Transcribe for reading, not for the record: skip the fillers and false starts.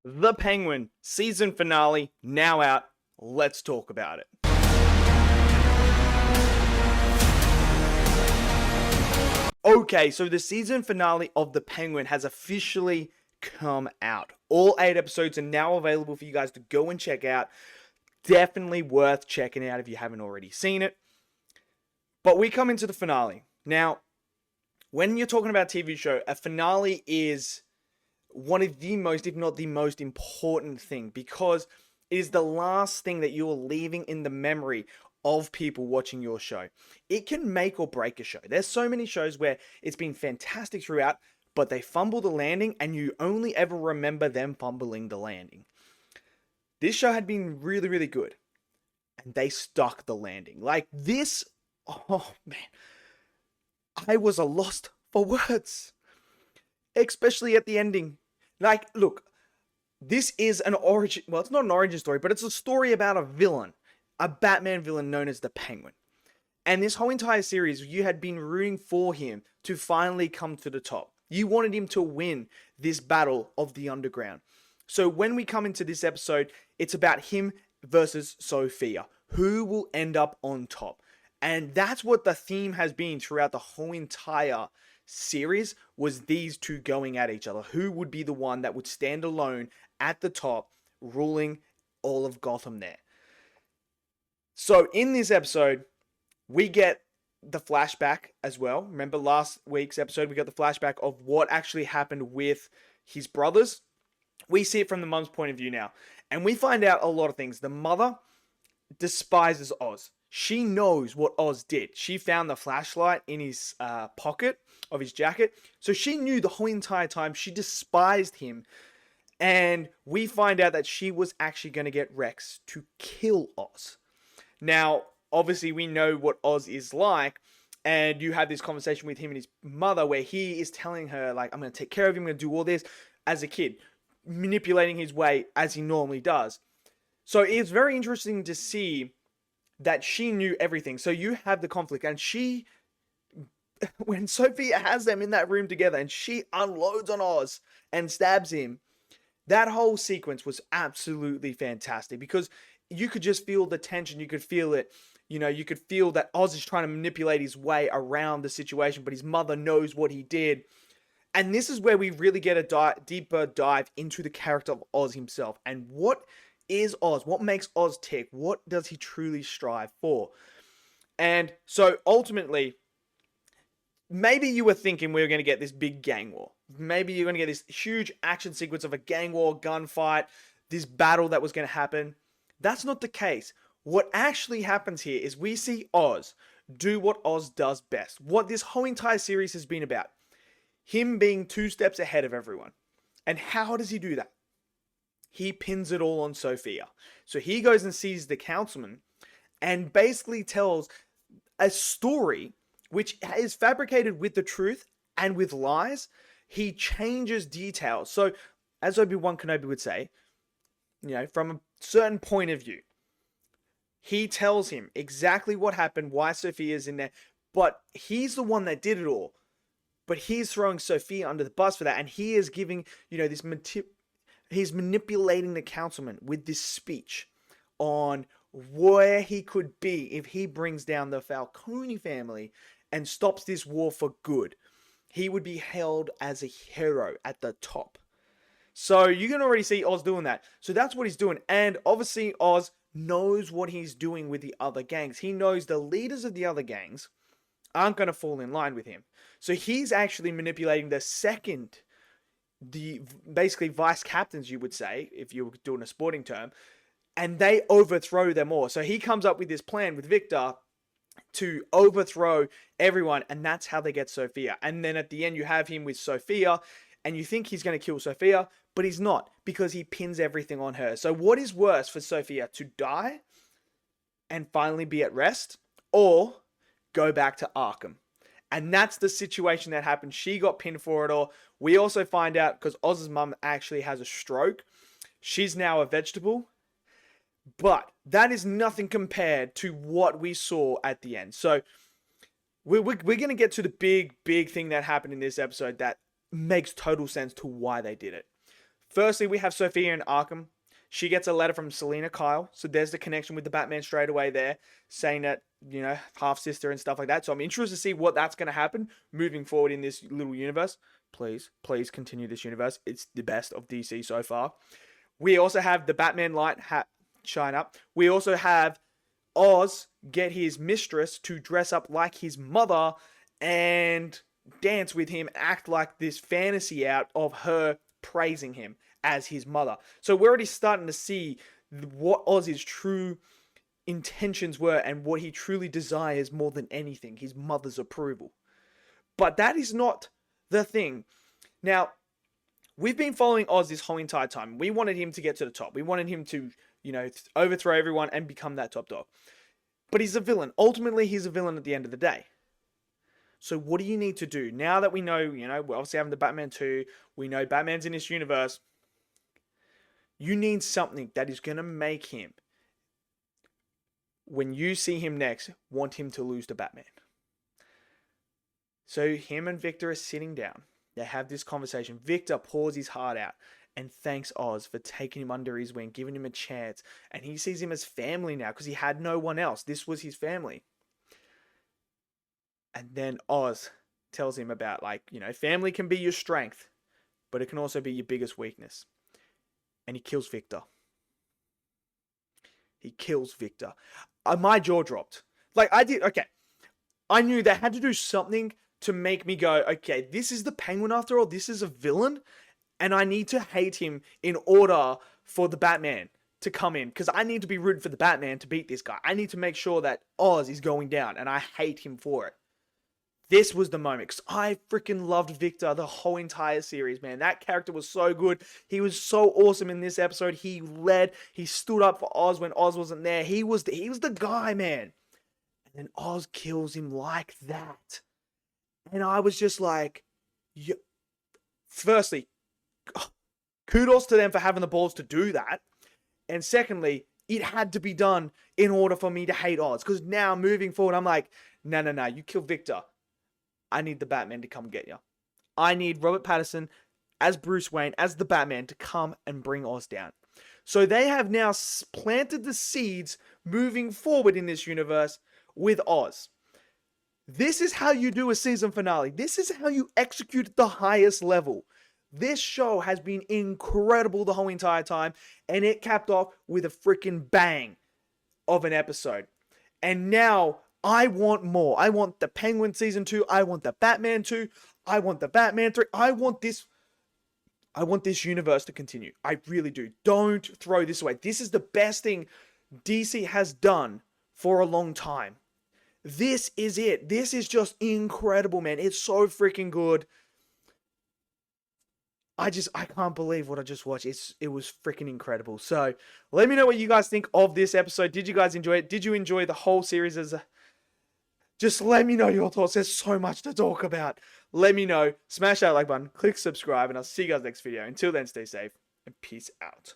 The Penguin season finale now out. Let's talk about it. Okay, so the season finale of The Penguin has officially come out. All 8 episodes are now available for you guys to go and check out. Definitely worth checking out if you haven't already seen it. But we come into the finale. Now, when you're talking about a TV show, a finale is one of the most, if not the most important thing, because it is the last thing that you're leaving in the memory of people watching your show. It can make or break a show. There's so many shows where it's been fantastic throughout, but they fumble the landing and you only ever remember them fumbling the landing. This show had been really, really good, and they stuck the landing. Like this, oh man, I was a lost for words, especially at the ending. Like, look, this is an origin, well, it's not an origin story, but it's a story about a villain, a Batman villain known as the Penguin. And this whole entire series, you had been rooting for him to finally come to the top. You wanted him to win this battle of the underground. So when we come into this episode, it's about him versus Sophia. Who will end up on top? And that's what the theme has been throughout the whole entire series, was these two going at each other. Who would be the one that would stand alone at the top, ruling all of Gotham there? So in this episode, we get the flashback as well. Remember last week's episode, we got the flashback of what actually happened with his brothers. We see it from the mum's point of view now. And we find out a lot of things. The mother despises Oz. She knows what Oz did. She found the flashlight in his pocket of his jacket. So she knew the whole entire time. She despised him. And we find out that she was actually going to get Rex to kill Oz. Now, obviously, we know what Oz is like. And you have this conversation with him and his mother where he is telling her, like, I'm going to take care of him. I'm going to do all this as a kid. Manipulating his way as he normally does. So it's very interesting to see that she knew everything. So you have the conflict, and she, when Sophia has them in that room together and she unloads on Oz and stabs him, that whole sequence was absolutely fantastic, because you could just feel the tension. You could feel it. You know, you could feel that Oz is trying to manipulate his way around the situation, but his mother knows what he did. And this is where we really get a deeper dive into the character of Oz himself. And what is Oz? What makes Oz tick? What does he truly strive for? And so ultimately, maybe you were thinking we were going to get this big gang war. Maybe you're going to get this huge action sequence of a gang war, gunfight, this battle that was going to happen. That's not the case. What actually happens here is we see Oz do what Oz does best. What this whole entire series has been about. Him being 2 steps ahead of everyone. And how does he do that? He pins it all on Sophia. So he goes and sees the councilman and basically tells a story which is fabricated with the truth and with lies. He changes details. So, as Obi-Wan Kenobi would say, you know, from a certain point of view, he tells him exactly what happened, why Sophia's in there, but he's the one that did it all. But he's throwing Sophia under the bus for that, and he is giving, you know, this he's manipulating the councilman with this speech on where he could be if he brings down the Falcone family and stops this war for good. He would be held as a hero at the top. So you can already see Oz doing that. So that's what he's doing. And obviously Oz knows what he's doing with the other gangs. He knows the leaders of the other gangs aren't going to fall in line with him. So he's actually manipulating the basically vice captains, you would say, if you were doing a sporting term, and they overthrow them all. So he comes up with this plan with Victor to overthrow everyone, and that's how they get Sophia. And then at the end, you have him with Sophia, and you think he's going to kill Sophia, but he's not, because he pins everything on her. So what is worse for Sophia, to die and finally be at rest, or go back to Arkham? And that's the situation that happened. She got pinned for it all. We also find out, because Oz's mum actually has a stroke, she's now a vegetable. But that is nothing compared to what we saw at the end. So we're going to get to the big thing that happened in this episode that makes total sense to why they did it. Firstly, we have Sophia in Arkham. She gets a letter from Selena Kyle. So there's the connection with the Batman straight away there, saying that, half sister and stuff like that. So I'm interested to see what that's going to happen moving forward in this little universe. Please continue this universe. It's the best of DC so far. We also have the Batman light shine up. We also have Oz get his mistress to dress up like his mother and dance with him, act like this fantasy out of her praising him as his mother. So we're already starting to see what Oz's true intentions were and what he truly desires more than anything, his mother's approval. But that is not the thing. Now, we've been following Oz this whole entire time. We wanted him to get to the top. We wanted him to, overthrow everyone and become that top dog. But he's a villain. Ultimately, he's a villain at the end of the day. So what do you need to do? Now that we know, we're obviously having the Batman 2. We know Batman's in this universe. You need something that is going to make him, when you see him next, want him to lose to Batman. So him and Victor are sitting down. They have this conversation. Victor pours his heart out and thanks Oz for taking him under his wing, giving him a chance. And he sees him as family now because he had no one else. This was his family. And then Oz tells him about, family can be your strength, but it can also be your biggest weakness. And he kills Victor. He kills Victor. My jaw dropped. I knew they had to do something to make me go, okay, this is the Penguin after all. This is a villain. And I need to hate him in order for the Batman to come in. Because I need to be rooting for the Batman to beat this guy. I need to make sure that Oz is going down. And I hate him for it. This was the moment. Because I freaking loved Victor the whole entire series, man. That character was so good. He was so awesome in this episode. He led. He stood up for Oz when Oz wasn't there. He was the guy, man. And then Oz kills him like that. And I was just like, firstly, kudos to them for having the balls to do that. And secondly, it had to be done in order for me to hate Oz. Because now, moving forward, I'm like, no, you kill Victor. I need the Batman to come get you. I need Robert Pattinson as Bruce Wayne, as the Batman, to come and bring Oz down. So they have now planted the seeds moving forward in this universe with Oz. This is how you do a season finale. This is how you execute at the highest level. This show has been incredible the whole entire time, and it capped off with a freaking bang of an episode. And now I want more. I want the Penguin season 2. I want the Batman 2. I want the Batman 3. I want this universe to continue. I really do. Don't throw this away. This is the best thing DC has done for a long time. This is it. This is just incredible, man. It's so freaking good. I can't believe what I just watched. It was freaking incredible. So let me know what you guys think of this episode. Did you guys enjoy it? Did you enjoy the whole series just let me know your thoughts. There's so much to talk about. Let me know. Smash that like button. Click subscribe. And I'll see you guys next video. Until then, stay safe. And peace out.